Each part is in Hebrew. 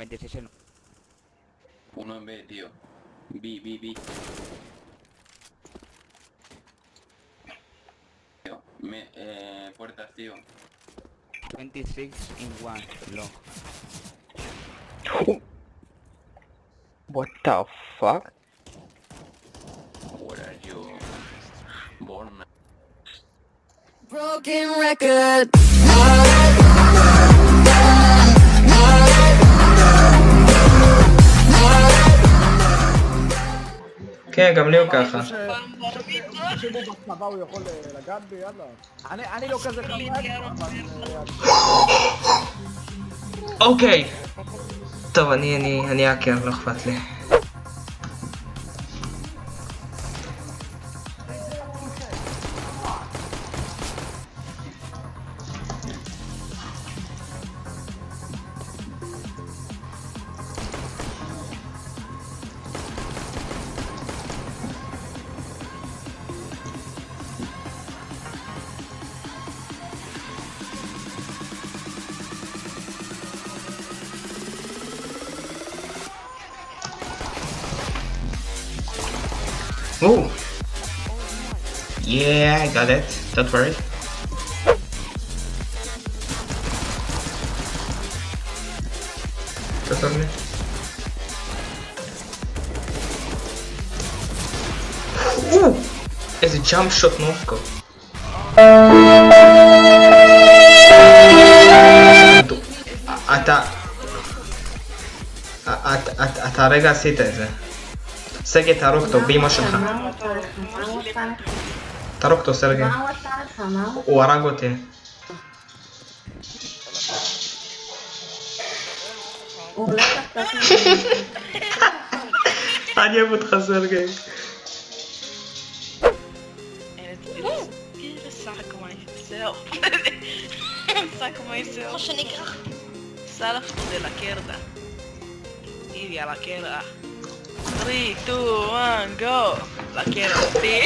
Meditation. Uno en B, tío. B. Tío, puertas, tío. 26 in 1 long. What the fuck? Where are you born? Broken record. כן, גם לי הוא ככה. תקשיבו בצבא הוא יכול לגעת בי, יאללה. אני לא כזה חמאס, אבל... אוקיי. טוב, אני האקר, לא אכפת לי. Oh! Yeah, I got it. Don't worry. Totally. Ooh! It's a jump shot Novko. אתה הרגע עשית את זה. סגי, תהרוג אותו, באמא שלך. תהרוג אותו, סגי. מה הוא עשה לך? מה הוא? הוא הרג אותי. הוא הולך לחתוך אני אוהב אותך, סגי. Saco myself. Salaf de la izquierda. Y a la izquierda. 3, 2, 1, go! La izquierda. 3,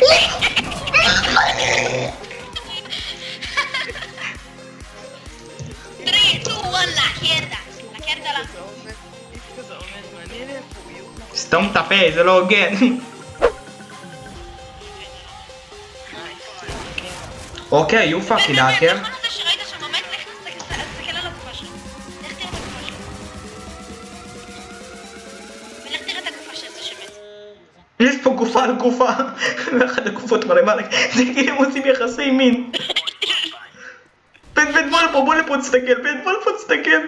2, 1, la izquierda. La izquierda la... סתום את הפה, זה לא הוגן. אוקיי, you fucking hacker. נכון זה שראית שם עומד, לך תסתכל על הגופה שלו. לך תראה את הגופה שלו. ולך תראה את הגופה של זה שמת. יש פה גופה על גופה. ואחת הגופות מראה לך. זה כאילו הם עושים יחסי מין. בן בוא לפה תסתכל, בוא לפה תסתכל.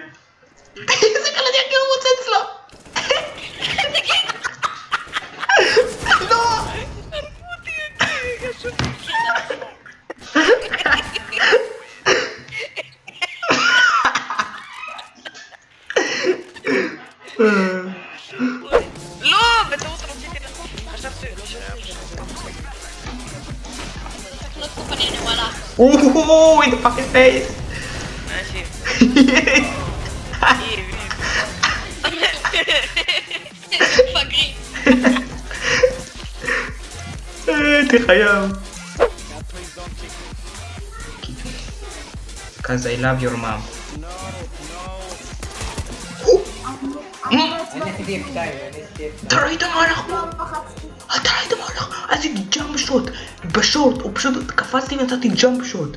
איזה קלטי הכי הוא מוצץ לו. לא! לא! בטעות רציתי לחוף. חשבתי לא תקנות קופניה נוואלה. Ooh, in the fucking face. מפגרים. הייתי חייב. Cause I love your mom. אתה ראית מה אנחנו? אתה ראית מה אנחנו? עשיתי ג'אמפ שוט. בשוט, הוא פשוט קפצתי ונתתי ג'אמפ שוט.